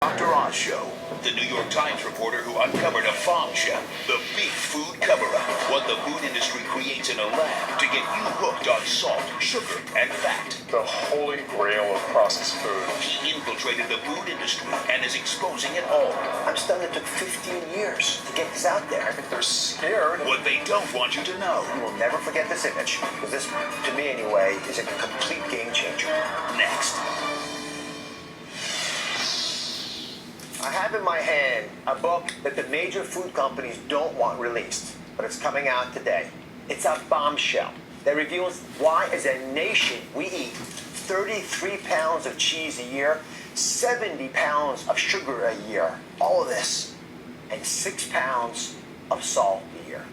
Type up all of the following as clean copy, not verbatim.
Dr. Oz Show, the New York Times reporter who uncovered a bombshell, the big food cover-up, what the food industry creates in a lab to get you hooked on salt, sugar, and fat. The holy grail of processed food. He infiltrated the food industry and is exposing it all. I'm stunned it took 15 years to get this out there. I think they're scared. What they don't want you to know. You will never forget this image, because this, to me anyway, is a complete game changer. Next. I have in my hand a book that the major food companies don't want released, but it's coming out today. It's a bombshell that reveals why, as a nation, we eat 33 pounds of cheese a year, 70 pounds of sugar a year, all of this, and 6 pounds of salt a year.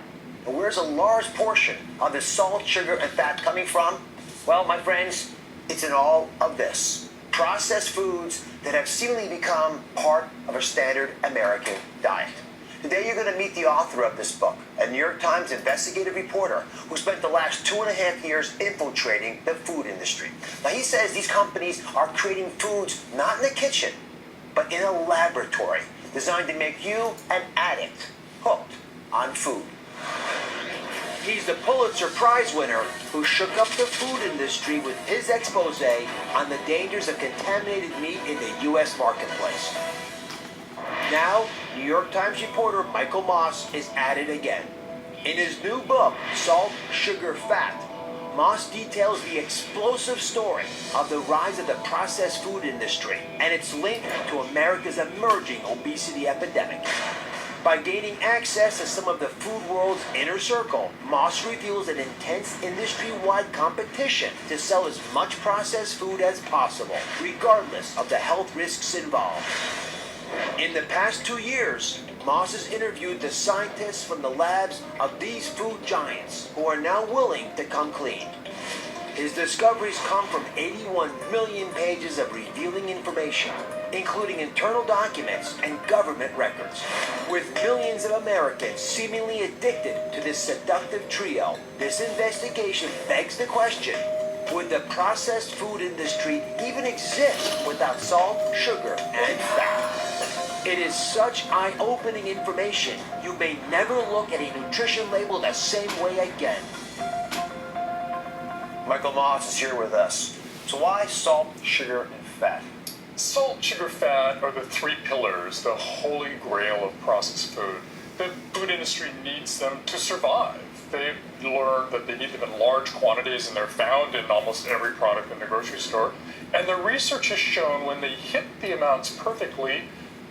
And where's a large portion of the salt, sugar, and fat coming from? Well, my friends, it's in all of this. Processed foods that have seemingly become part of a standard American diet. Today you're going to meet the author of this book, a New York Times investigative reporter who spent the last 2.5 years infiltrating the food industry. Now he says these companies are creating foods not in the kitchen, but in a laboratory designed to make you an addict, hooked on food. He's the Pulitzer Prize winner who shook up the food industry with his expose on the dangers of contaminated meat in the U.S. marketplace. Now, New York Times reporter Michael Moss is at it again. In his new book, Salt, Sugar, Fat, Moss details the explosive story of the rise of the processed food industry and its link to America's emerging obesity epidemic. By gaining access to some of the food world's inner circle, Moss reveals an intense industry-wide competition to sell as much processed food as possible, regardless of the health risks involved. In the past 2 years, Moss has interviewed the scientists from the labs of these food giants who are now willing to come clean. His discoveries come from 81 million pages of revealing information, including internal documents and government records. With millions of Americans seemingly addicted to this seductive trio, this investigation begs the question, would the processed food industry even exist without salt, sugar, and fat? It is such eye-opening information, you may never look at a nutrition label the same way again. Michael Moss is here with us. So why salt, sugar, and fat? Salt, sugar, fat are the three pillars, the holy grail of processed food. The food industry needs them to survive. They've learned that they need them in large quantities, and they're found in almost every product in the grocery store. And the research has shown when they hit the amounts perfectly,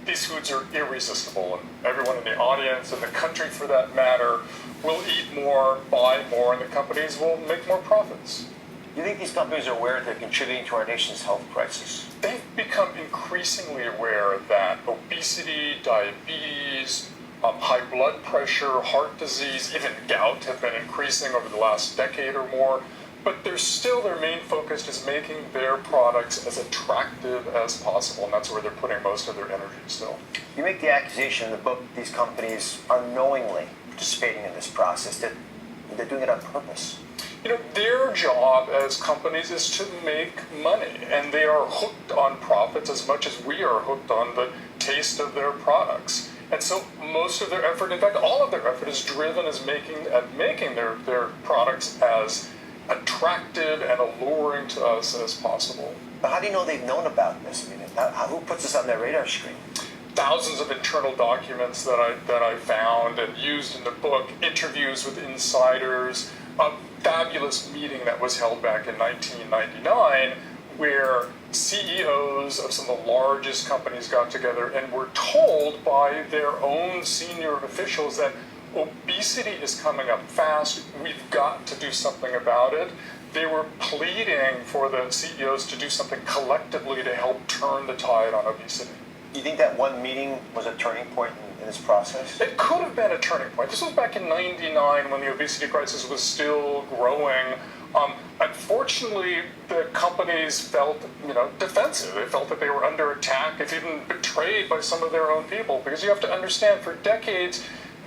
these foods are irresistible. And everyone in the audience, and the country for that matter, will eat more, buy more, and the companies will make more profits. Do you think these companies are aware they're contributing to our nation's health crisis? They've become increasingly aware that obesity, diabetes, high blood pressure, heart disease, even gout have been increasing over the last decade or more. But their main focus is making their products as attractive as possible, and that's where they're putting most of their energy still. You make the accusation in the book these companies are knowingly participating in this process, that they're doing it on purpose. You know, their job as companies is to make money, and they are hooked on profits as much as we are hooked on the taste of their products. And so most of their effort, in fact, all of their effort is driven as making their products as attractive and alluring to us as possible. But how do you know they've known about this? I mean, who puts this on their radar screen? Thousands of internal documents that I found and used in the book, interviews with insiders, a fabulous meeting that was held back in 1999 where CEOs of some of the largest companies got together and were told by their own senior officials that obesity is coming up fast, we've got to do something about it. They were pleading for the CEOs to do something collectively to help turn the tide on obesity. Do you think that one meeting was a turning point in this process? It could have been a turning point. This was back in '99 when the obesity crisis was still growing. Unfortunately, the companies felt, defensive. They felt that they were under attack, if even betrayed by some of their own people. Because you have to understand, for decades,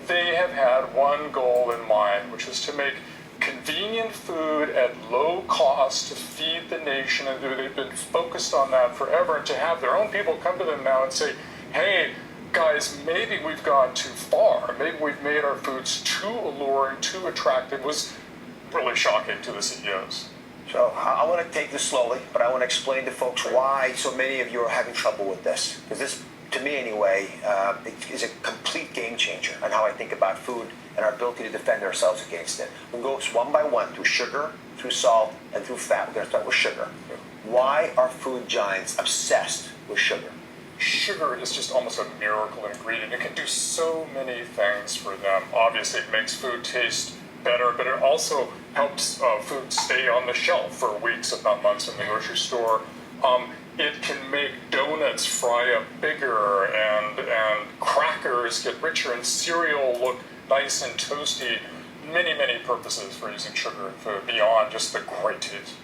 they have had one goal in mind, which is to make convenient food at low cost to feed the nation, and they've been focused on that forever. And to have their own people come to them now and say, hey, guys, maybe we've gone too far. Maybe we've made our foods too alluring, too attractive, was really shocking to the CEOs. So I want to take this slowly, but I want to explain to folks why so many of you are having trouble with this. Because this, to me anyway, it is a complete game changer on how I think about food and our ability to defend ourselves against it. We'll go one by one through sugar, through salt, and through fat. We're going to start with sugar. Why are food giants obsessed with sugar? Sugar is just almost a miracle ingredient. It can do so many things for them. Obviously, it makes food taste better, but it also helps food stay on the shelf for weeks, if not months, in the grocery store. It can make donuts fry up bigger, and crackers get richer, and cereal look nice and toasty. Many, many purposes for using sugar in food beyond just the great taste.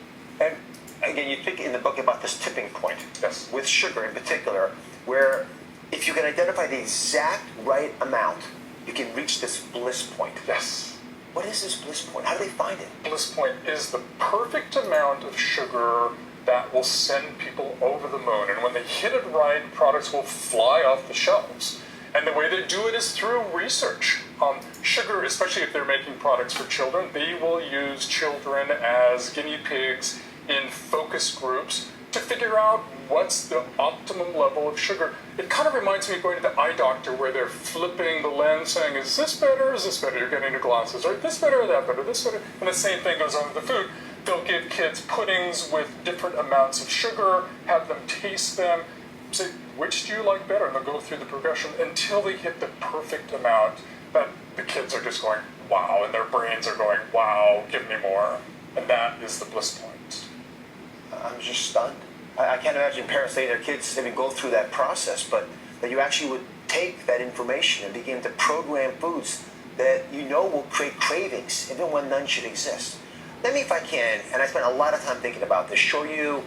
And again, you think in the book about this tipping point. Yes. With sugar in particular, where if you can identify the exact right amount, you can reach this bliss point. Yes. What is this bliss point? How do they find it? Bliss point is the perfect amount of sugar that will send people over the moon. And when they hit it right, products will fly off the shelves. And the way they do it is through research. Sugar, especially if they're making products for children, they will use children as guinea pigs in focus groups to figure out what's the optimum level of sugar. It kind of reminds me of going to the eye doctor where they're flipping the lens saying, is this better or is this better? You're getting new glasses. Or this better or that better? This better? And the same thing goes on with the food. They'll give kids puddings with different amounts of sugar, have them taste them, say, which do you like better? And they'll go through the progression until they hit the perfect amount that the kids are just going, wow, and their brains are going, wow, give me more. And that is the bliss point. I'm just stunned. I can't imagine parents letting their kids even go through that process, but that you actually would take that information and begin to program foods that you know will create cravings, even when none should exist. Let me, if I can, and I spent a lot of time thinking about this, show you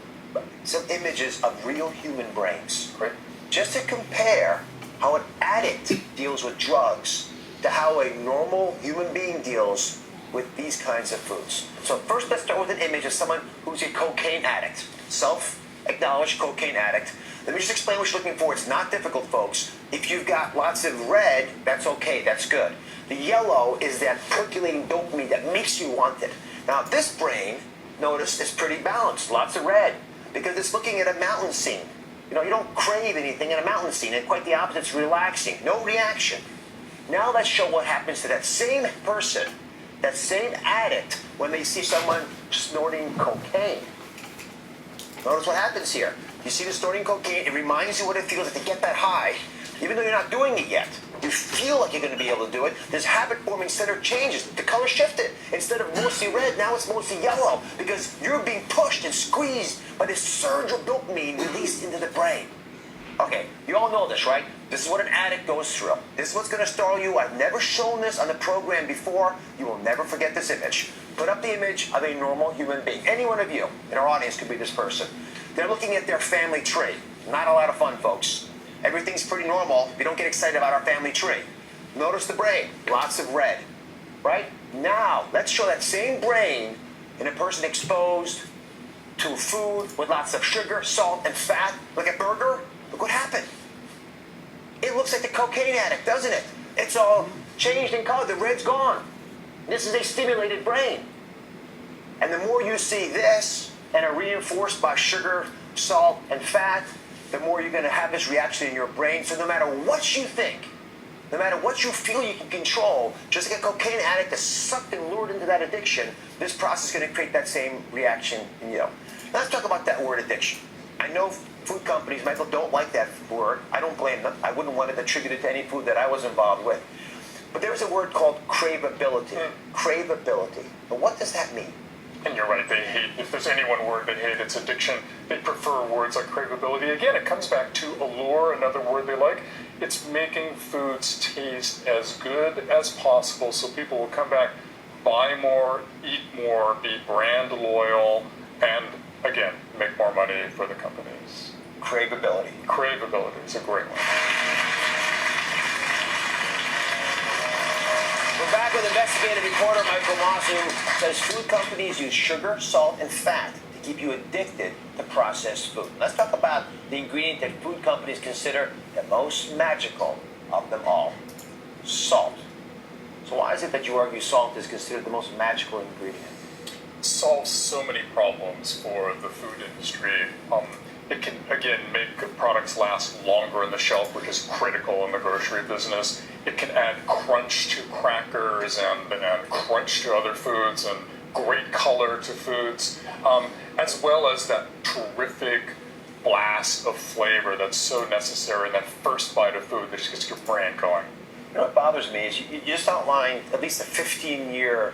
some images of real human brains. Great. Just to compare how an addict deals with drugs to how a normal human being deals with these kinds of foods. So first, let's start with an image of someone who's a cocaine addict, self-acknowledged cocaine addict. Let me just explain what you're looking for. It's not difficult, folks. If you've got lots of red, that's okay, that's good. The yellow is that percolating dopamine that makes you want it. Now, this brain, notice, is pretty balanced, lots of red, because it's looking at a mountain scene. You know, you don't crave anything in a mountain scene, and quite the opposite, it's relaxing, no reaction. Now let's show what happens to that same person, that same addict, when they see someone snorting cocaine. Notice what happens here. You see the snorting cocaine, it reminds you what it feels like to get that high, even though you're not doing it yet. You feel like you're going to be able to do it. This habit-forming center changes. The color shifted. Instead of mostly red, now it's mostly yellow, because you're being pushed and squeezed by this surge of dopamine released into the brain. Okay, you all know this, right? This is what an addict goes through. This is what's going to startle you. I've never shown this on the program before. You will never forget this image. Put up the image of a normal human being. Any one of you in our audience could be this person. They're looking at their family tree. Not a lot of fun, folks. Everything's pretty normal. We don't get excited about our family tree. Notice the brain. Lots of red. Right? Now, let's show that same brain in a person exposed to food with lots of sugar, salt, and fat. Look at burger. Look what happened. It looks like the cocaine addict, doesn't it? It's all changed in color. The red's gone. This is a stimulated brain. And the more you see this and are reinforced by sugar, salt, and fat, the more you're going to have this reaction in your brain. So no matter what you think, no matter what you feel you can control, just like a cocaine addict is sucked and lured into that addiction, this process is going to create that same reaction in you. Now let's talk about that word addiction. I know food companies, Michael, don't like that word. I don't blame them. I wouldn't want it attributed to any food that I was involved with. But there's a word called craveability. Craveability. But what does that mean? And you're right, they hate, if there's any one word they hate, it's addiction. They prefer words like craveability. Again, it comes back to allure, another word they like. It's making foods taste as good as possible so people will come back, buy more, eat more, be brand loyal, and again, make more money for the companies. Craveability. Craveability is a great one. We're back back with investigative reporter Michael Moss, who says food companies use sugar, salt, and fat to keep you addicted to processed food. Let's talk about the ingredient that food companies consider the most magical of them all, salt. So why is it that you argue salt is considered the most magical ingredient? Solves so many problems for the food industry. It can, again, make products last longer on the shelf, which is critical in the grocery business. It can add crunch to crackers and crunch to other foods and great color to foods, as well as that terrific blast of flavor that's so necessary in that first bite of food that just gets your brain going. You know what bothers me is you just outlined at least a 15-year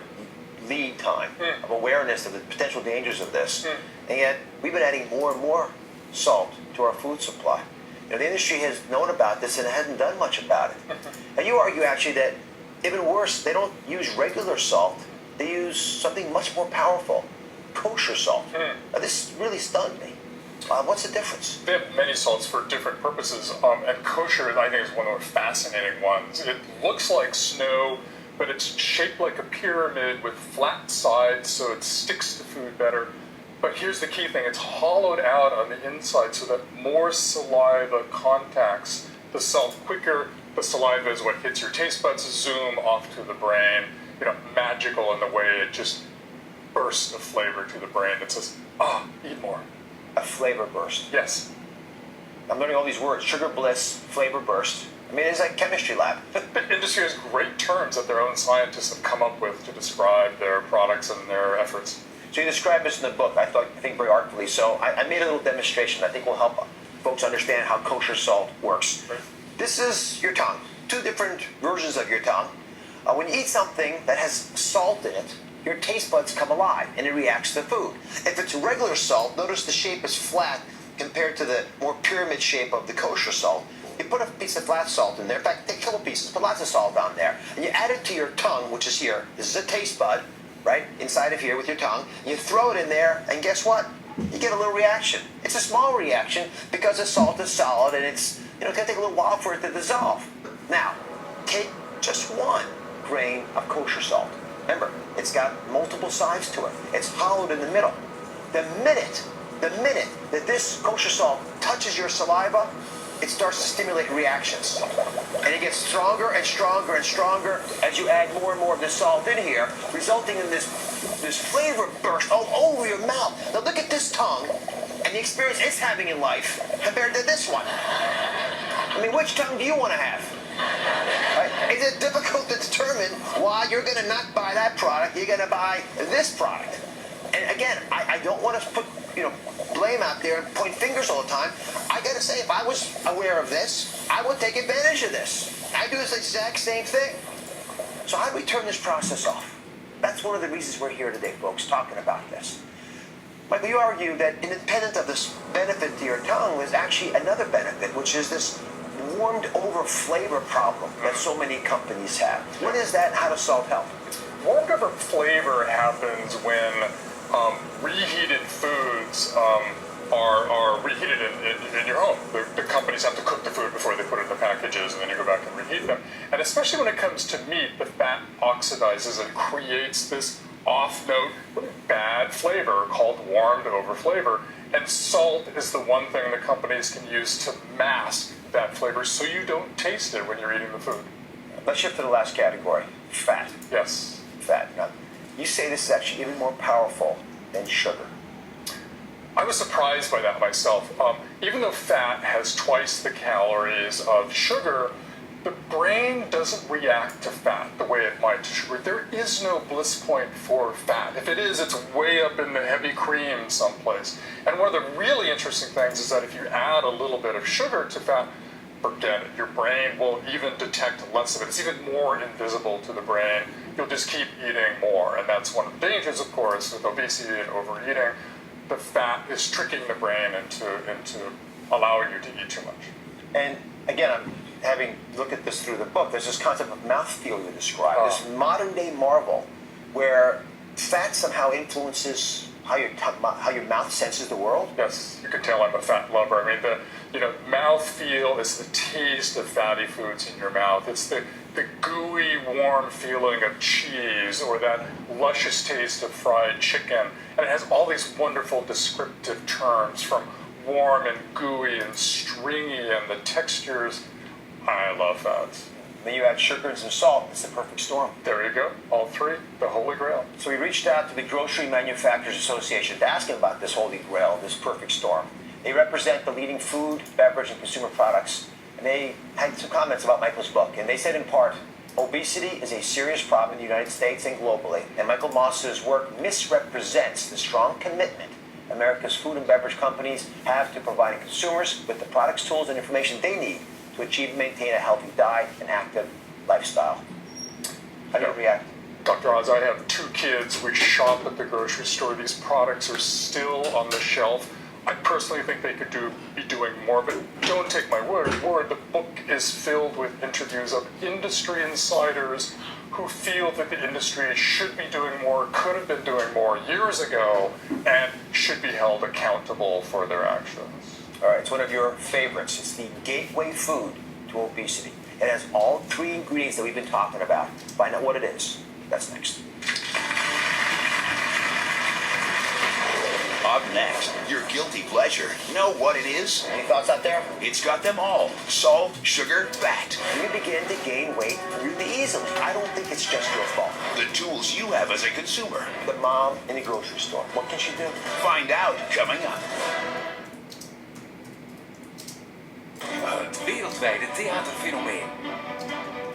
lead time of awareness of the potential dangers of this, and yet we've been adding more and more salt to our food supply. You know, the industry has known about this and hasn't done much about it. And you argue actually that even worse, they don't use regular salt, they use something much more powerful, kosher salt. Now, this really stunned me. What's the difference? They have many salts for different purposes, and kosher, I think, is one of the most fascinating ones. It looks like snow, but it's shaped like a pyramid with flat sides, so it sticks to food better. But here's the key thing, it's hollowed out on the inside so that more saliva contacts the salt quicker. The saliva is what hits your taste buds, zoom off to the brain. You know, magical in the way it just bursts of flavor to the brain. It says, eat more. A flavor burst. Yes. I'm learning all these words, sugar bliss, flavor burst. I mean, it's like chemistry lab. The industry has great terms that their own scientists have come up with to describe their products and their efforts. So you describe this in the book, I think very artfully. So I made a little demonstration I think will help folks understand how kosher salt works. Right. This is your tongue, two different versions of your tongue. When you eat something that has salt in it, your taste buds come alive and it reacts to food. If it's regular salt, notice the shape is flat compared to the more pyramid shape of the kosher salt. You put a piece of flat salt in there. In fact, take a couple pieces, put lots of salt on there, and you add it to your tongue, which is here. This is a taste bud, right, inside of here with your tongue. You throw it in there, and guess what? You get a little reaction. It's a small reaction because the salt is solid, and it's going to take a little while for it to dissolve. Now, take just 1 grain of kosher salt. Remember, it's got multiple sides to it. It's hollowed in the middle. The minute that this kosher salt touches your saliva, it starts to stimulate reactions. And it gets stronger and stronger and stronger as you add more and more of the salt in here, resulting in this flavor burst all over your mouth. Now look at this tongue and the experience it's having in life compared to this one. I mean, which tongue do you want to have? Right? Is it difficult to determine why you're going to not buy that product, you're going to buy this product? And again, I don't want to put blame out there and point fingers all the time. I got to say, if I was aware of this, I would take advantage of this. I do this exact same thing. So how do we turn this process off? That's one of the reasons we're here today, folks, talking about this. Michael, you argue that independent of this benefit to your tongue, there's actually another benefit, which is this warmed over flavor problem that so many companies have. What is that and how does salt help? Warmed over flavor happens when reheated foods are reheated in your home. The companies have to cook the food before they put it in the packages, and then you go back and reheat them. And especially when it comes to meat, the fat oxidizes and creates this off-note, bad flavor called warmed over flavor. And salt is the one thing the companies can use to mask that flavor so you don't taste it when you're eating the food. Let's shift to the last category, fat. Yes. Fat. Now, you say this is actually even more powerful than sugar. I was surprised by that myself. Even though fat has twice the calories of sugar, the brain doesn't react to fat the way it might to sugar. There is no bliss point for fat. If it is, it's way up in the heavy cream someplace. And one of the really interesting things is that if you add a little bit of sugar to fat, forget it. Your brain will even detect less of it. It's even more invisible to the brain. You'll just keep eating more. And that's one of the dangers, of course, with obesity and overeating. The fat is tricking the brain into allowing you to eat too much. And again, I'm having looked at this through the book. There's this concept of mouthfeel you describe, this modern day marvel where fat somehow influences how your mouth senses the world. Yes, you can tell I'm a fat lover. I mean, the mouthfeel is the taste of fatty foods in your mouth. It's the the gooey, warm feeling of cheese or that luscious taste of fried chicken. And it has all these wonderful descriptive terms from warm and gooey and stringy and the textures. I love that. Then you add sugar and some salt. It's the perfect storm. There you go. All three. The Holy Grail. So we reached out to the Grocery Manufacturers Association to ask them about this Holy Grail, this perfect storm. They represent the leading food, beverage, and consumer products. And they had some comments about Michael's book. And they said in part, obesity is a serious problem in the United States and globally. And Michael Moss's work misrepresents the strong commitment America's food and beverage companies have to providing consumers with the products, tools, and information they need to achieve and maintain a healthy diet and active lifestyle. How do you react? Dr. Oz, I have 2 kids. We shop at the grocery store. These products are still on the shelf. I personally think they could be doing more, but don't take my word. The book is filled with interviews of industry insiders who feel that the industry should be doing more, could have been doing more years ago, and should be held accountable for their actions. All right, it's one of your favorites. It's the gateway food to obesity. It has all 3 ingredients that we've been talking about. Find out what it is. That's next. Up next, your guilty pleasure. Know what it is? Any thoughts out there? It's got them all. Salt, sugar, fat. You begin to gain weight really easily. I don't think it's just your fault. The tools you have as a consumer. The mom in the grocery store, what can she do? Find out coming up. Het wereldwijde theaterfenomeen.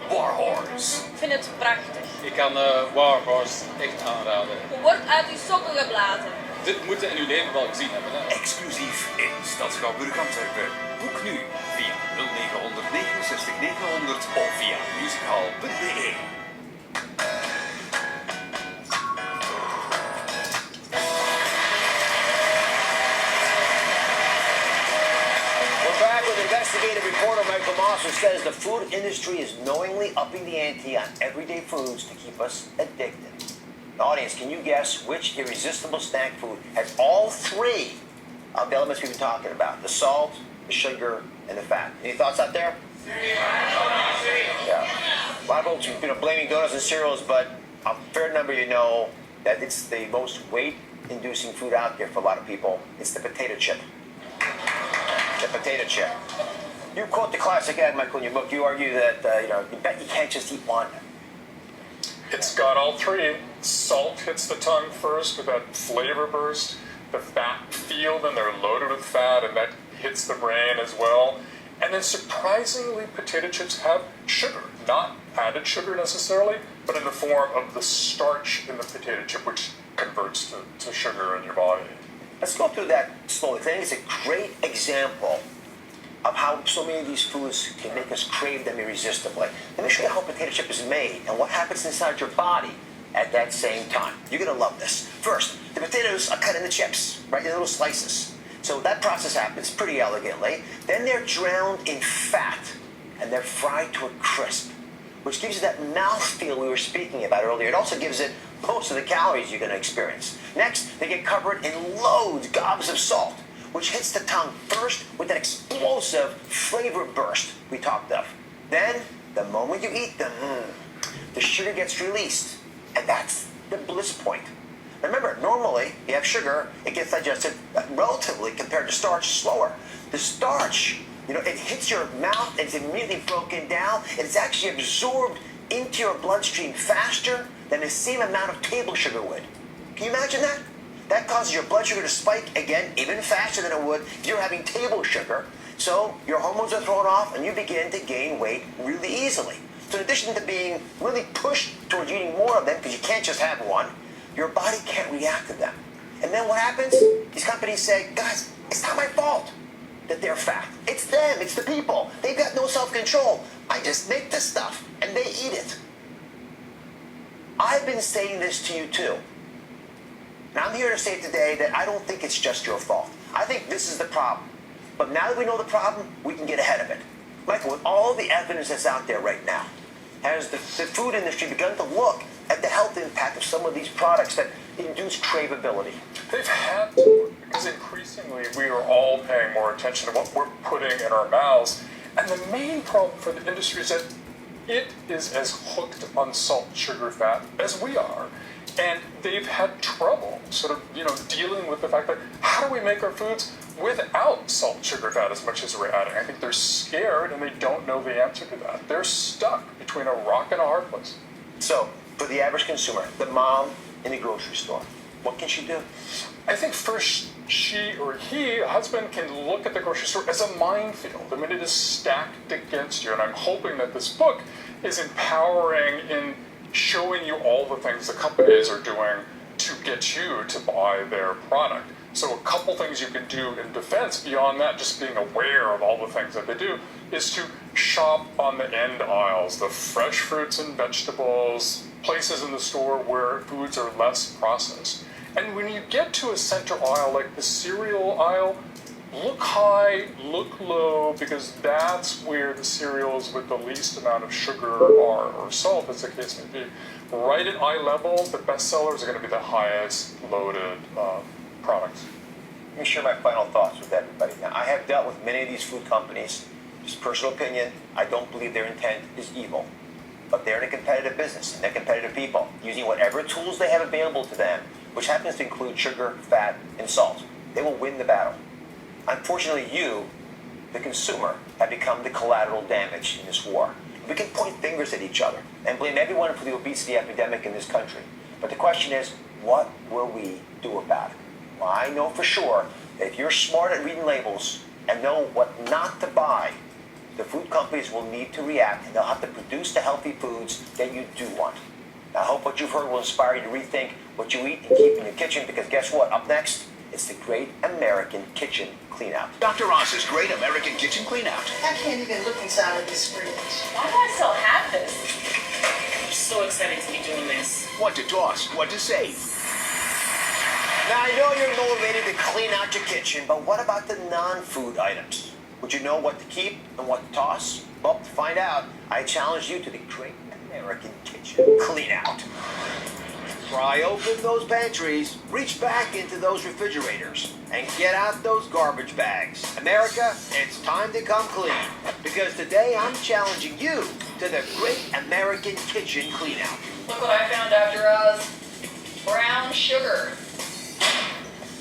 Warhorse. Ik vind het prachtig. Ik kan Warhorse echt aanraden. Je wordt uit je sokken geblazen. Dit moet je in uw leven wel gezien hebben. Hè? Exclusief in Stad Schouwburg Antwerpen. Boek nu via 0969 900 of via musichal.be. Back with investigative reporter Michael Moss, who says the food industry is knowingly upping the ante on everyday foods to keep us addicted. The audience, can you guess which irresistible snack food has all 3 of the elements we've been talking about? The salt, the sugar, and the fat. Any thoughts out there? Yeah. A lot of folks blaming donuts and cereals, but a fair number you know that it's the most weight-inducing food out there for a lot of people. It's the potato chip. The potato chip. You quote the classic ad, Michael, in your book. You argue that you bet you can't just eat one. It's got all 3. Salt hits the tongue first with that flavor burst. The fat field, and they're loaded with fat, and that hits the brain as well. And then surprisingly, potato chips have sugar. Not added sugar necessarily, but in the form of the starch in the potato chip, which converts to sugar in your body. Let's go through that slowly. I think it's a great example of how so many of these foods can make us crave them irresistibly. Let me show you how a potato chip is made and what happens inside your body at that same time. You're going to love this. First, the potatoes are cut into chips, right, in little slices. So that process happens pretty elegantly. Then they're drowned in fat and they're fried to a crisp, which gives you that mouthfeel we were speaking about earlier. It also gives it most of the calories you're going to experience. Next, they get covered in loads, gobs of salt, which hits the tongue first with that explosive flavor burst we talked of. Then, the moment you eat them, the sugar gets released, and that's the bliss point. Remember, normally, you have sugar, it gets digested relatively, compared to starch, slower. The starch, it hits your mouth, and it's immediately broken down, and it's actually absorbed into your bloodstream faster than the same amount of table sugar would. Can you imagine that? That causes your blood sugar to spike again, even faster than it would if you're having table sugar. So your hormones are thrown off, and you begin to gain weight really easily. So in addition to being really pushed towards eating more of them, because you can't just have one, your body can't react to them. And then what happens? These companies say, guys, it's not my fault that they're fat. It's them, it's the people. They've got no self-control. I just make this stuff, and they eat it. I've been saying this to you too. And I'm here to say today that I don't think it's just your fault. I think this is the problem. But now that we know the problem, we can get ahead of it. Michael, with all the evidence that's out there right now, has the food industry begun to look at the health impact of some of these products that induce craveability? They've had to, because increasingly we are all paying more attention to what we're putting in our mouths. And the main problem for the industry is that it is as hooked on salt, sugar, fat as we are. And they've had trouble sort of, dealing with the fact that how do we make our foods without salt, sugar, fat as much as we're adding? I think they're scared and they don't know the answer to that. They're stuck between a rock and a hard place. So, for the average consumer, the mom in the grocery store, what can she do? I think first she or he, husband, can look at the grocery store as a minefield. I mean, it is stacked against you. And I'm hoping that this book is empowering in showing you all the things the companies are doing to get you to buy their product. So a couple things you can do in defense beyond that, just being aware of all the things that they do, is to shop on the end aisles, the fresh fruits and vegetables, places in the store where foods are less processed. And when you get to a center aisle, like the cereal aisle, look high, look low, because that's where the cereals with the least amount of sugar are, or salt, as the case may be. Right at eye level, the best sellers are going to be the highest loaded products. Let me share my final thoughts with everybody. Now, I have dealt with many of these food companies. Just personal opinion, I don't believe their intent is evil. But they're in a competitive business, and they're competitive people, using whatever tools they have available to them, which happens to include sugar, fat, and salt. They will win the battle. Unfortunately, you, the consumer, have become the collateral damage in this war. We can point fingers at each other and blame everyone for the obesity epidemic in this country. But the question is, what will we do about it? Well, I know for sure that if you're smart at reading labels and know what not to buy, the food companies will need to react, and they'll have to produce the healthy foods that you do want. Now, I hope what you've heard will inspire you to rethink what you eat and keep in your kitchen, because guess what? Up next, it's the Great American Kitchen Cleanout. Dr. Oz's Great American Kitchen Cleanout. I can't even look inside of this fridge. Why do I still have this? I'm so excited to be doing this. What to toss, what to save. Now, I know you're motivated to clean out your kitchen, but what about the non-food items? Would you know what to keep and what to toss? Well, to find out, I challenge you to the Great American Kitchen Cleanout. Pry open those pantries, reach back into those refrigerators, and get out those garbage bags. America, it's time to come clean, because today I'm challenging you to the Great American Kitchen Cleanout. Look what I found, Dr. Oz. Brown sugar.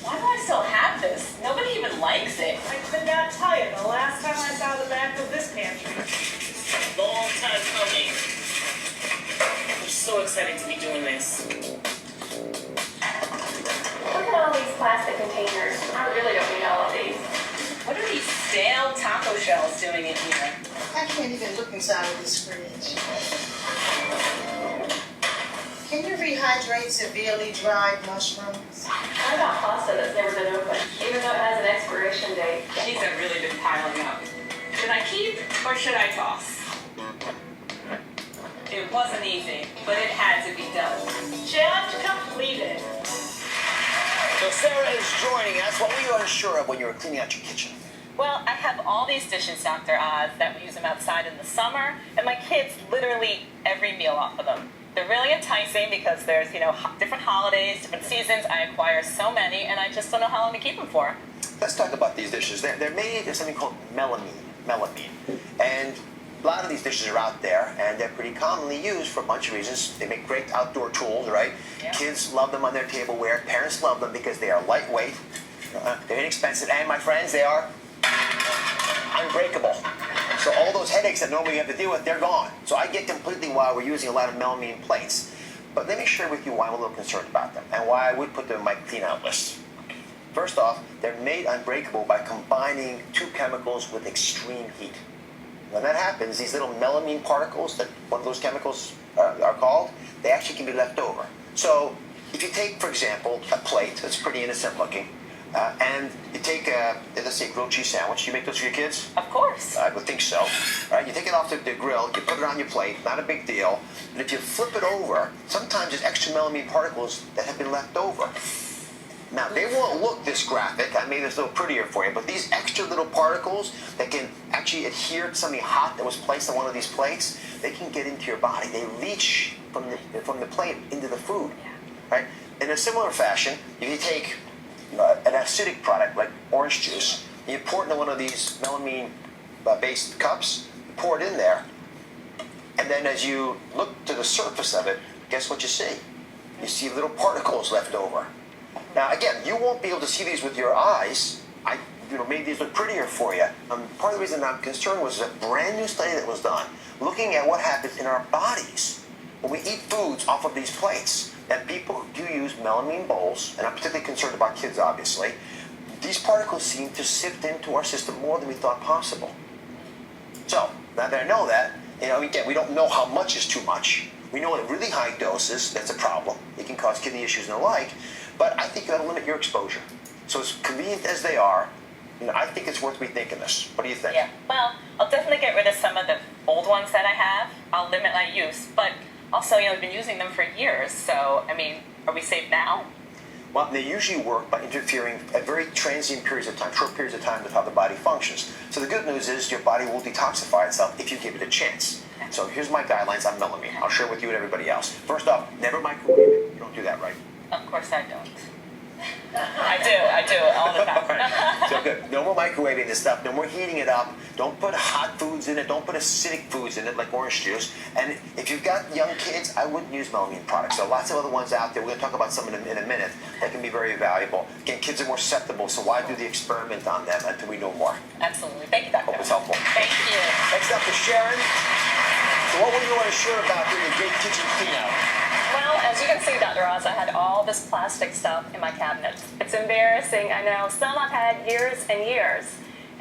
Why do I still have this? Nobody even likes it. I could not tell you the last time I saw the back of this pantry. Long time coming. I'm so excited to be doing this. Look at all these plastic containers. I really don't need all of these. What are these stale taco shells doing in here? I can't even look inside of this fridge. Can you rehydrate severely dried mushrooms? What about pasta that's never been opened, even though it has an expiration date? These have really been piling up. Should I keep or should I toss? It wasn't easy, but it had to be done. Challenge completed. So Sarah is joining us. What were you unsure of when you were cleaning out your kitchen? Well, I have all these dishes, Dr. Oz, that we use them outside in the summer, and my kids literally every meal off of them. They're really enticing because there's, different holidays, different seasons. I acquire so many, and I just don't know how long to keep them for. Let's talk about these dishes. They're made of something called melamine. And a lot of these dishes are out there, and they're pretty commonly used for a bunch of reasons. They make great outdoor tools, right? Yeah. Kids love them on their tableware. Parents love them because they are lightweight, they're inexpensive, and my friends, they are unbreakable. So all those headaches that normally you have to deal with, they're gone. So I get completely why we're using a lot of melamine plates. But let me share with you why I'm a little concerned about them and why I would put them on my clean-out list. First off, they're made unbreakable by combining two chemicals with extreme heat. When that happens, these little melamine particles that one of those chemicals are called, they actually can be left over. So if you take, for example, a plate that's pretty innocent looking, and you take, let's say, a grilled cheese sandwich. You make those for your kids? Of course. I would think so. All right, you take it off the grill, you put it on your plate, not a big deal. But if you flip it over, sometimes there's extra melamine particles that have been left over. Now, they won't look this graphic. I made this a little prettier for you, but these extra little particles that can actually adhere to something hot that was placed on one of these plates, they can get into your body. They leach from the plate into the food. Right? In a similar fashion, if you take an acidic product like orange juice, and you pour it into one of these melamine-based cups, you pour it in there, And then as you look to the surface of it, guess what you see? You see little particles left over. Now, again, you won't be able to see these with your eyes. I made these look prettier for you. Part of the reason I'm concerned was a brand new study that was done looking at what happens in our bodies when we eat foods off of these plates. And people do use melamine bowls, and I'm particularly concerned about kids, obviously. These particles seem to sift into our system more than we thought possible. So, now that I know that, again, we don't know how much is too much. We know at really high doses, that's a problem. It can cause kidney issues and the like, but I think you ought to limit your exposure. So as convenient as they are, I think it's worth rethinking this. What do you think? Yeah, well, I'll definitely get rid of some of the old ones that I have. I'll limit my use, but also, I've been using them for years, so, are we safe now? Well, they usually work by interfering at very transient periods of time, short periods of time with how the body functions. So the good news is your body will detoxify itself if you give it a chance. So here's my guidelines on melamine. I'll share with you and everybody else. First off, never microwave it. You don't do that, right? Of course I don't. I do, all the time. Right. So good. No more microwaving this stuff. No more heating it up. Don't put hot foods in it. Don't put acidic foods in it like orange juice. And if you've got young kids, I wouldn't use melamine products. There are lots of other ones out there. We're going to talk about some in a minute that can be very valuable. Again, kids are more susceptible, so why do the experiment on them until we know more? Absolutely. Thank you, Doctor. Hope it's helpful. Thank you. Next up is Sharon. So what would you want to share about doing a great kitchen clean-out? Well, as you can see, Dr. Oz, I had all this plastic stuff in my cabinets. It's embarrassing, I know. Some I've had years and years.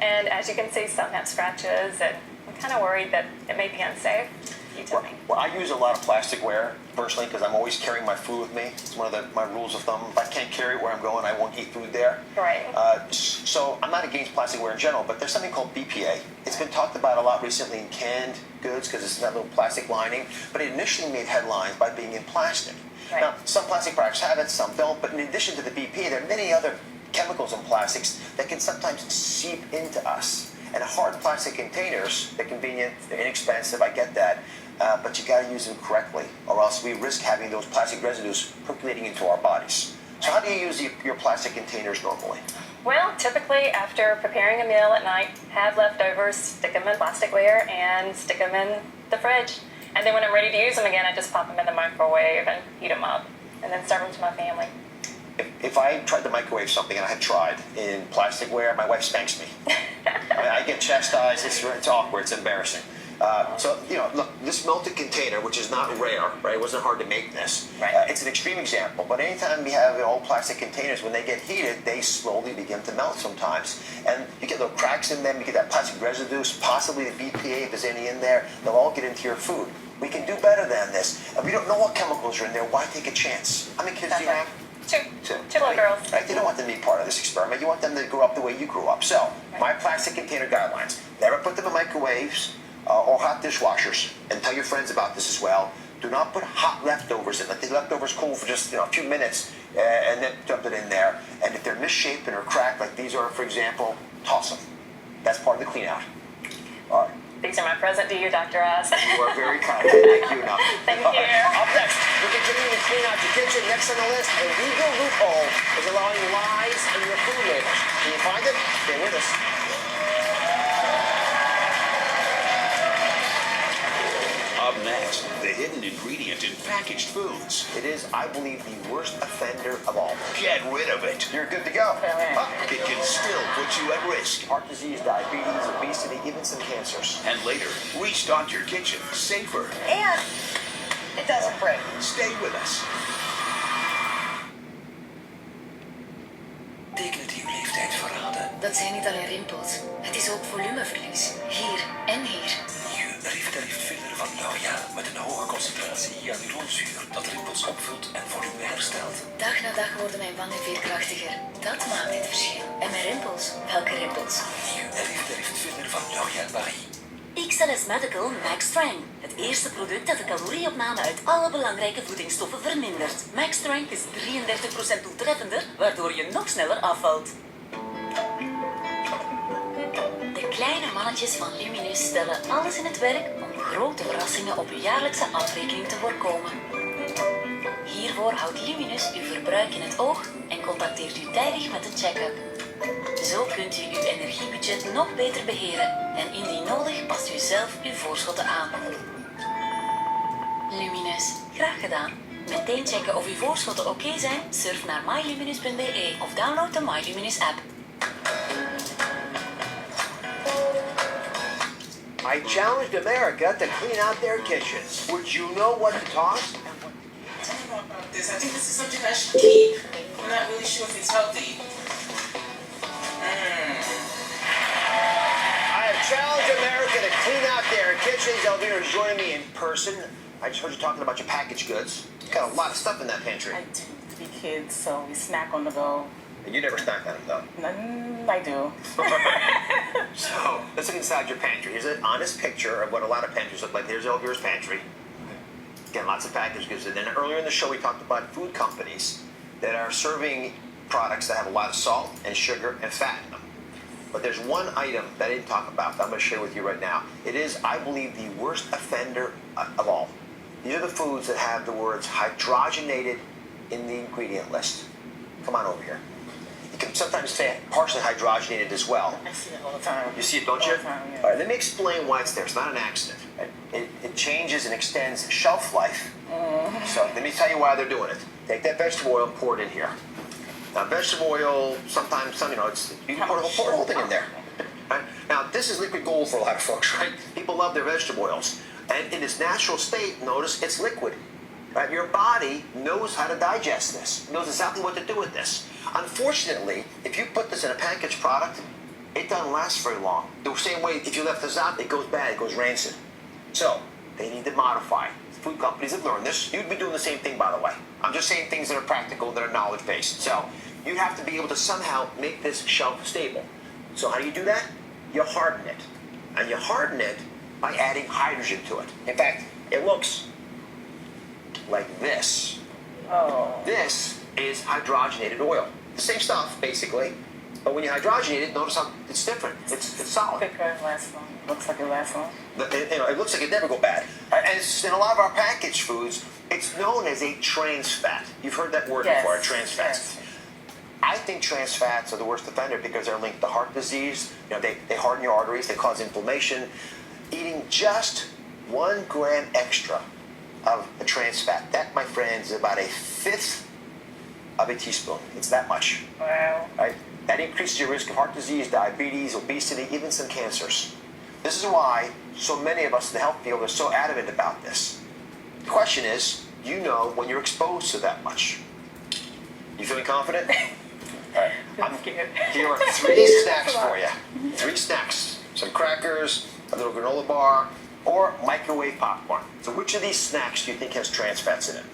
And as you can see, some have scratches, and I'm kind of worried that it may be unsafe. You tell me. Well, I use a lot of plasticware, personally, because I'm always carrying my food with me. It's one of my rules of thumb. If I can't carry it where I'm going, I won't eat food there. Right. So I'm not against plasticware in general, but there's something called BPA. It's been talked about a lot recently in canned goods because it's that little plastic lining, but it initially made headlines by being in plastic. Right. Now, some plastic products have it, some don't, but in addition to the BPA, there are many other chemicals in plastics that can sometimes seep into us. And hard plastic containers, they're convenient, they're inexpensive, I get that, but you got to use them correctly, or else we risk having those plastic residues percolating into our bodies. So how do you use your plastic containers normally? Well, typically after preparing a meal at night, have leftovers, stick them in plasticware, and stick them in the fridge. And then when I'm ready to use them again, I just pop them in the microwave and heat them up, and then serve them to my family. If I tried to microwave something, and I have tried, in plasticware, my wife spanks me. I get chastised, it's awkward, it's embarrassing. So, look, this melted container, which is not rare, right? It wasn't hard to make this. Right. It's an extreme example, but anytime we have old plastic containers, when they get heated, they slowly begin to melt sometimes. And you get little cracks in them, you get that plastic residues, possibly the BPA, if there's any in there, they'll all get into your food. We can do better than this. And we don't know what chemicals are in there, why take a chance? How many kids do you have? Two little girls. Right, you don't want them to be part of this experiment. You want them to grow up the way you grew up. So, my plastic container guidelines. Never put them in microwaves or hot dishwashers. And tell your friends about this as well. Do not put hot leftovers in. Let the leftovers cool for just a few minutes and then dump it in there. And if they're misshapen or cracked, like these are, for example, toss them. That's part of the clean out. All right. These are my present to you, Dr. Oz. You are very kind. Thank you. Now. Thank you. Up next, we're continuing to clean out your kitchen. Next on the list, a legal loophole is allowing lies on your food labels. Can you find it? Stay with us. Up next, the hidden ingredient in packaged foods. It is, I believe, the worst offender of all. Get rid of it. You're good to go. It can still put you at risk. Heart disease, diabetes, obesity, even some cancers. And later, restock your kitchen safer. And it doesn't break. Stay with us. Tekenen die uw leeftijd verraden. Dat zijn niet alleen rimpels. Het is ook volumeverlies. Hier en hier. Rivitalift filler van L'Oréal met een hoge concentratie hyaluronzuur dat rimpels opvult en volume herstelt. Dag na dag worden mijn wangen veerkrachtiger. Dat maakt het verschil. En mijn rimpels? Welke rimpels? Rivitalift filler van L'Oréal Paris. XLS Medical Max Strength. Het eerste product dat de calorieopname uit alle belangrijke voedingsstoffen vermindert. Max Strength is 33% doeltreffender, waardoor je nog sneller afvalt. De kleine mannetjes van Luminus stellen alles in het werk om grote verrassingen op uw jaarlijkse afrekening te voorkomen. Hiervoor houdt Luminus uw verbruik in het oog en contacteert u tijdig met een check-up. Zo kunt u uw energiebudget nog beter beheren en indien nodig past u zelf uw voorschotten aan. Luminus, graag gedaan. Meteen checken of uw voorschotten oké zijn? Surf naar myluminus.be of download de MyLuminus app. I challenged America to clean out their kitchens. Would you know what to toss? I don't know about this. I think this is something I should keep. I'm not really sure if it's healthy. I have challenged America to clean out their kitchens. Elvira is joining me in person. I just heard you talking about your packaged goods. You got a lot of stuff in that pantry. I do. 3 kids, so we snack on the go. You never snack on them, though. I do. So, let's look inside your pantry. Here's an honest picture of what a lot of pantries look like. Here's Elvira's pantry. Again, lots of packaged goods. And then earlier in the show, we talked about food companies that are serving products that have a lot of salt and sugar and fat in them. But there's one item that I didn't talk about that I'm going to share with you right now. It is, I believe, the worst offender of all. These are the foods that have the words hydrogenated in the ingredient list. Come on over here. You can sometimes say partially hydrogenated as well. I see it all the time. You see it, don't you? All the time, yeah. All right, let me explain why it's there. It's not an accident. It changes and extends shelf life. So let me tell you why they're doing it. Take that vegetable oil and pour it in here. Now, vegetable oil, sometimes, you can pour the whole thing in there. Right? Now, this is liquid gold for a lot of folks, right? People love their vegetable oils. And in its natural state, notice it's liquid. Right? Your body knows how to digest this. It knows exactly what to do with this. Unfortunately, if you put this in a packaged product, it doesn't last very long. The same way, if you left this out, it goes bad, it goes rancid. So, they need to modify. Food companies have learned this. You'd be doing the same thing, by the way. I'm just saying things that are practical, that are knowledge-based. So, you'd have to be able to somehow make this shelf stable. So how do you do that? You harden it. And you harden it by adding hydrogen to it. In fact, it looks like this. Oh. This is hydrogenated oil. The same stuff, basically. But when you hydrogenate it, notice how it's different. It's solid. Thicker and lasts long. Looks like it lasts long. It looks like it never go bad. And it's, in a lot of our packaged foods, it's known as a trans fat. You've heard that word before, trans fats. Yes. I think trans fats are the worst offender because they're linked to heart disease. They harden your arteries, they cause inflammation. Eating just 1 gram extra of a trans fat, that, my friends, is about 1/5 of a teaspoon. It's that much. Wow. Right? That increases your risk of heart disease, diabetes, obesity, even some cancers. This is why so many of us in the health field are so adamant about this. The question is, do you know when you're exposed to that much? You feeling confident? All right. I'm scared. Here are 3 snacks for you. 3 snacks. Some crackers, a little granola bar, or microwave popcorn. So which of these snacks do you think has trans fats in it?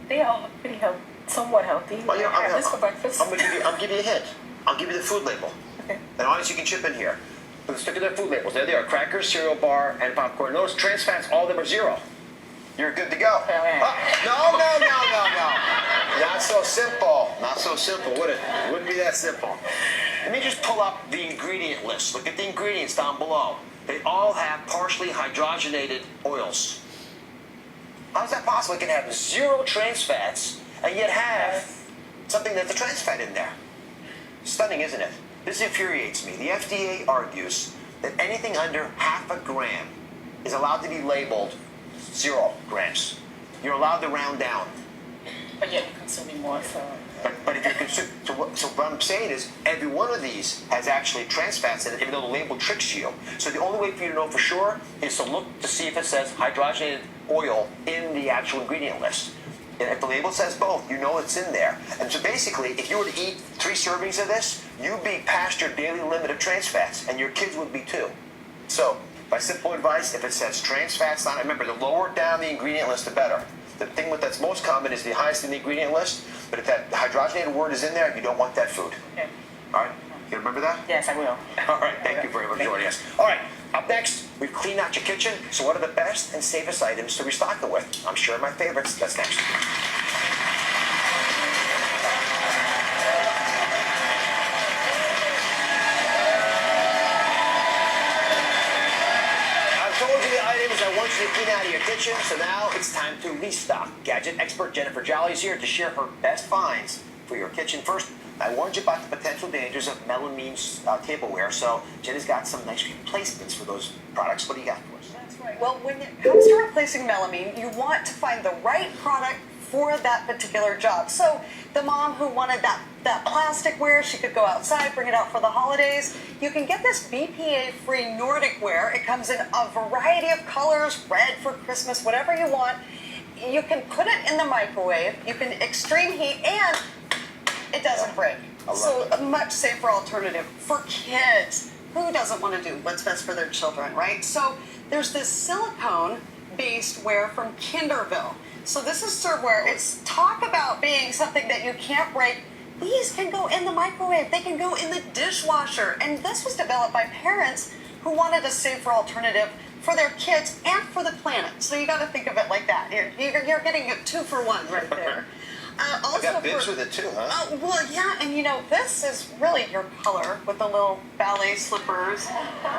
They all pretty somewhat healthy. Well, I have this for breakfast. I'll give you a hint. I'll give you the food label. Okay. And audience, you can chip in here. Let's look at their food labels. There they are: crackers, cereal bar, and popcorn. Notice trans fats, all of them are 0. You're good to go. Okay. No. Not so simple. Not so simple, would it? It wouldn't be that simple. Let me just pull up the ingredient list. Look at the ingredients down below. They all have partially hydrogenated oils. How is that possible? It can have 0 trans fats and yet have something that's a trans fat in there. Stunning, isn't it? This infuriates me. The FDA argues that anything under 0.5 gram is allowed to be labeled 0 grams. You're allowed to round down. But yet you're consuming more, so... But if you're consuming... So what I'm saying is, every one of these has actually trans fats in it, even though the label tricks you. So the only way for you to know for sure is to look to see if it says hydrogenated oil in the actual ingredient list. And if the label says both, you know it's in there. And so basically, if you were to eat 3 servings of this, you'd be past your daily limit of trans fats, and your kids would be too. So, my simple advice, if it says trans fats on it, remember, the lower down the ingredient list, the better. The thing that's most common is the highest in the ingredient list, but if that hydrogenated word is in there, you don't want that food. Okay. All right? You remember that? Yes, I will. All right, thank you very much for joining us. All right, up next, we've cleaned out your kitchen, so what are the best and safest items to restock it with? I'm sure my favorites. That's next. I want you to clean out of your kitchen, so now it's time to restock. Gadget expert Jennifer Jolly is here to share her best finds for your kitchen. First, I warned you about the potential dangers of melamine tableware, so Jen has got some nice replacements for those products. What do you got for us? That's right. Well, when it comes to replacing melamine, you want to find the right product for that particular job. So the mom who wanted that plastic-ware, she could go outside, bring it out for the holidays. You can get this BPA-free Nordic ware. It comes in a variety of colors, red for Christmas, whatever you want. You can put it in the microwave, you can extreme heat, and it doesn't break. So a much safer alternative for kids. Who doesn't want to do what's best for their children, right? So there's this silicone-based ware from Kinderville. So this is serveware. It's talk about being something that you can't break. These can go in the microwave. They can go in the dishwasher. And this was developed by parents who wanted a safer alternative for their kids and for the planet. So you got to think of it like that. You're getting a 2-for-1 right there. I got bibs with it too, huh? Well, yeah, and this is really your color with the little ballet slippers.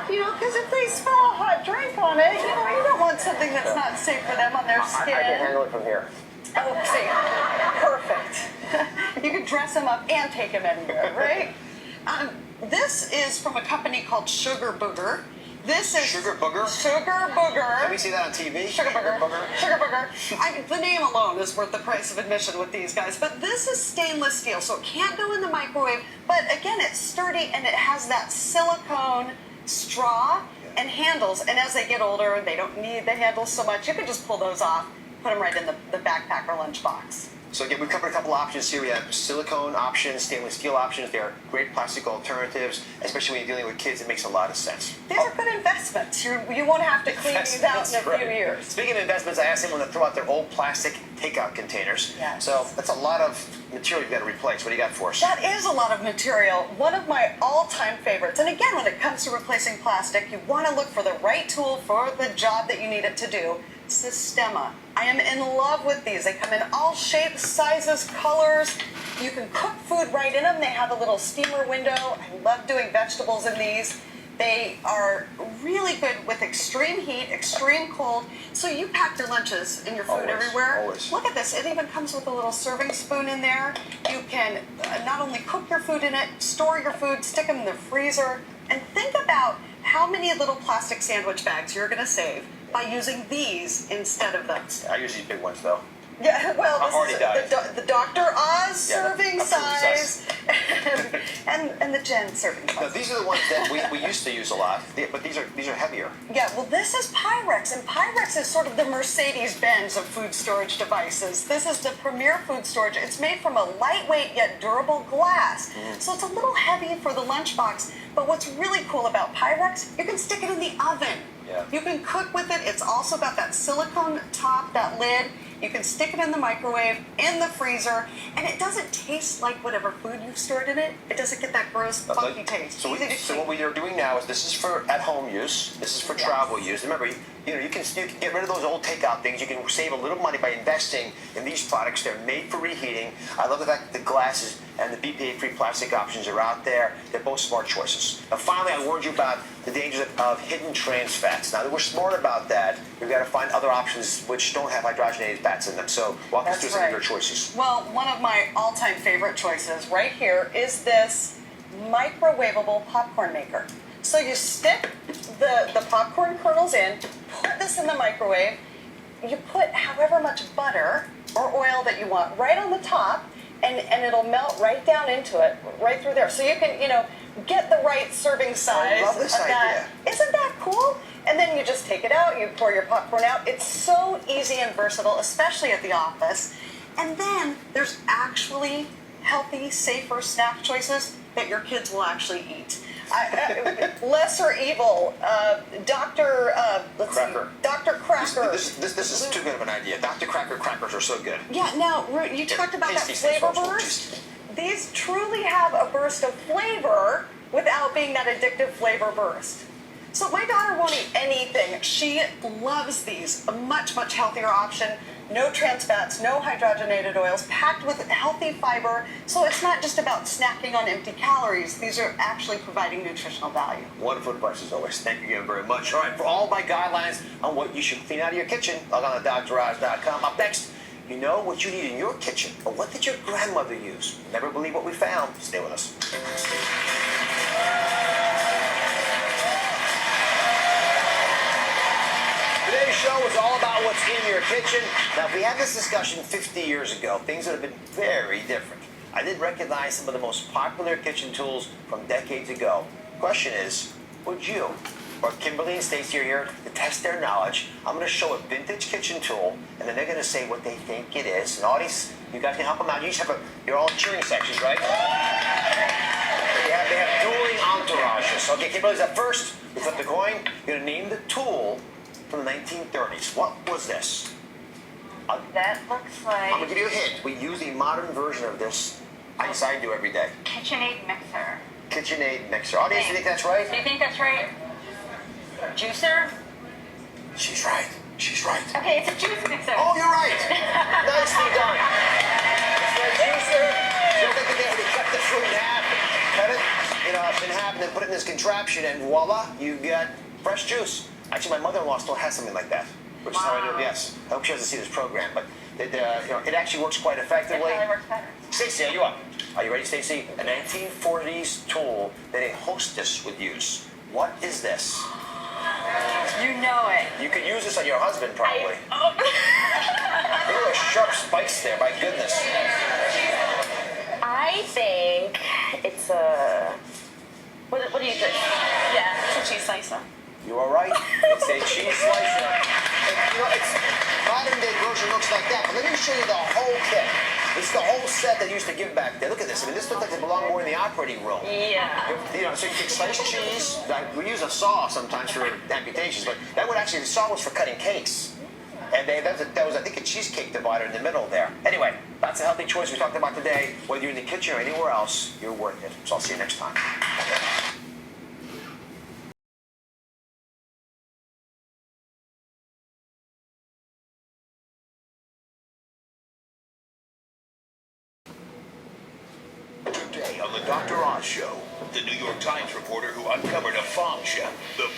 Because if they spill a hot drink on it, you don't want something that's not safe for them on their skin. I can handle it from here. Oh, see, perfect. You can dress them up and take them anywhere, right? This is from a company called Sugar Booger. This is Sugar Booger? Sugar Booger. Let me see that on TV. Sugar Booger. Sugar Booger. The name alone is worth the price of admission with these guys. But this is stainless steel, so it can't go in the microwave. But again, it's sturdy and it has that silicone straw and handles. And as they get older, they don't need the handles so much. You can just pull those off, put them right in the backpack or lunchbox. So again, we've covered a couple options here. We have silicone options, stainless steel options. They are great plastic alternatives, especially when you're dealing with kids. It makes a lot of sense. These are good investments. You won't have to clean these out in a few years. Speaking of investments, I asked them to throw out their old plastic takeout containers. Yes. So that's a lot of material you've got to replace. What do you got for us? That is a lot of material. One of my all-time favorites. And again, when it comes to replacing plastic, you want to look for the right tool for the job that you need it to do. Sistema. I am in love with these. They come in all shapes, sizes, colors. You can cook food right in them. They have a little steamer window. I love doing vegetables in these. They are really good with extreme heat, extreme cold. So you pack your lunches and your food everywhere. Always. Look at this. It even comes with a little serving spoon in there. You can not only cook your food in it, store your food, stick them in the freezer, and think about how many little plastic sandwich bags you're going to save by using these instead of those. I use these big ones though. Yeah, well, this is the Dr. Oz serving size and the Jen serving size. No, these are the ones that we used to use a lot, but these are heavier. Yeah, well, this is Pyrex, and Pyrex is sort of the Mercedes-Benz of food storage devices. This is the premier food storage. It's made from a lightweight yet durable glass, so it's a little heavy for the lunchbox. But what's really cool about Pyrex, you can stick it in the oven. Yeah. You can cook with it. It's also got that silicone top, that lid. You can stick it in the microwave, in the freezer, and it doesn't taste like whatever food you've stored in it. It doesn't get that gross, funky taste. So what we are doing now is this is for at-home use. This is for travel use. Remember, you can get rid of those old takeout things. You can save a little money by investing in these products. They're made for reheating. I love the fact that the glasses and the BPA-free plastic options are out there. They're both smart choices. Now, finally, I warned you about the dangers of hidden trans fats. Now that we're smart about that, we've got to find other options which don't have hydrogenated fats in them. So walk us through some of your choices. Well, one of my all-time favorite choices right here is this microwavable popcorn maker. So you stick the popcorn kernels in, put this in the microwave, you put however much butter or oil that you want right on the top, and it'll melt right down into it, right through there. So you can, get the right serving size. I love this idea. Isn't that cool? And then you just take it out, you pour your popcorn out. It's so easy and versatile, especially at the office. And then there's actually healthy, safer snack choices that your kids will actually eat. Lesser evil, Dr. Dr. Cracker. This is too good of an idea. Dr. Cracker crackers are so good. Yeah, now, you talked about that flavor burst. These truly have a burst of flavor without being that addictive flavor burst. So my daughter won't eat anything. She loves these. A much, much healthier option. No trans fats, no hydrogenated oils, packed with healthy fiber. So it's not just about snacking on empty calories. These are actually providing nutritional value. Wonderful advice as always. Thank you again very much. All right, for all my guidelines on what you should clean out of your kitchen, log on to DrOz.com. Up next, you know what you need in your kitchen, but what did your grandmother use? Never believe what we found. Stay with us. show is all about what's in your kitchen. Now, if we had this discussion 50 years ago, things would have been very different. I did recognize some of the most popular kitchen tools from decades ago. Question is, would you? Well, Kimberly and Stacy are here to test their knowledge. I'm going to show a vintage kitchen tool, and then they're going to say what they think it is. And audience, you guys can help them out. You each have your own cheering sections, right? They have dueling entourages. Okay, Kimberly's up first. You flip the coin. You're going to name the tool from the 1930s. What was this? That looks like I'm going to give you a hint. We use a modern version of this. I do every day. KitchenAid mixer. KitchenAid mixer. Audience, you think that's right? Do you think that's right? Juicer? She's right. She's right. Okay, it's a juice mixer. Oh, you're right. Nicely done. It's a juicer. So they cut the fruit in half, cut it, in half, and then put it in this contraption, and voila, you got fresh juice. Actually, my mother-in-law still has something like that, which is how I do. Yes, I hope she doesn't see this program, but it actually works quite effectively. It probably works better. Stacey, are you up? Are you ready, Stacey? A 1940s tool that a hostess would use. What is this? You know it. You could use this on your husband, probably. Oh. Look at those sharp spikes there, my goodness. I think it's a. What do you think? Yeah, it's a cheese slicer. You are right. It's a cheese slicer. And, it's modern day grocery looks like that, but let me show you the whole kit. It's the whole set they used to give back there. Look at this. I mean, this looks like it belonged more in the operating room. Yeah. So you can slice cheese. We use a saw sometimes for amputations, but that would actually, the saw was for cutting cakes. And that was, I think, a cheesecake divider in the middle there. Anyway, that's a healthy choice we talked about today. Whether you're in the kitchen or anywhere else, you're worth it. So I'll see you next time. Today on the Dr. Oz Show, the New York Times reporter who uncovered a farm chef, the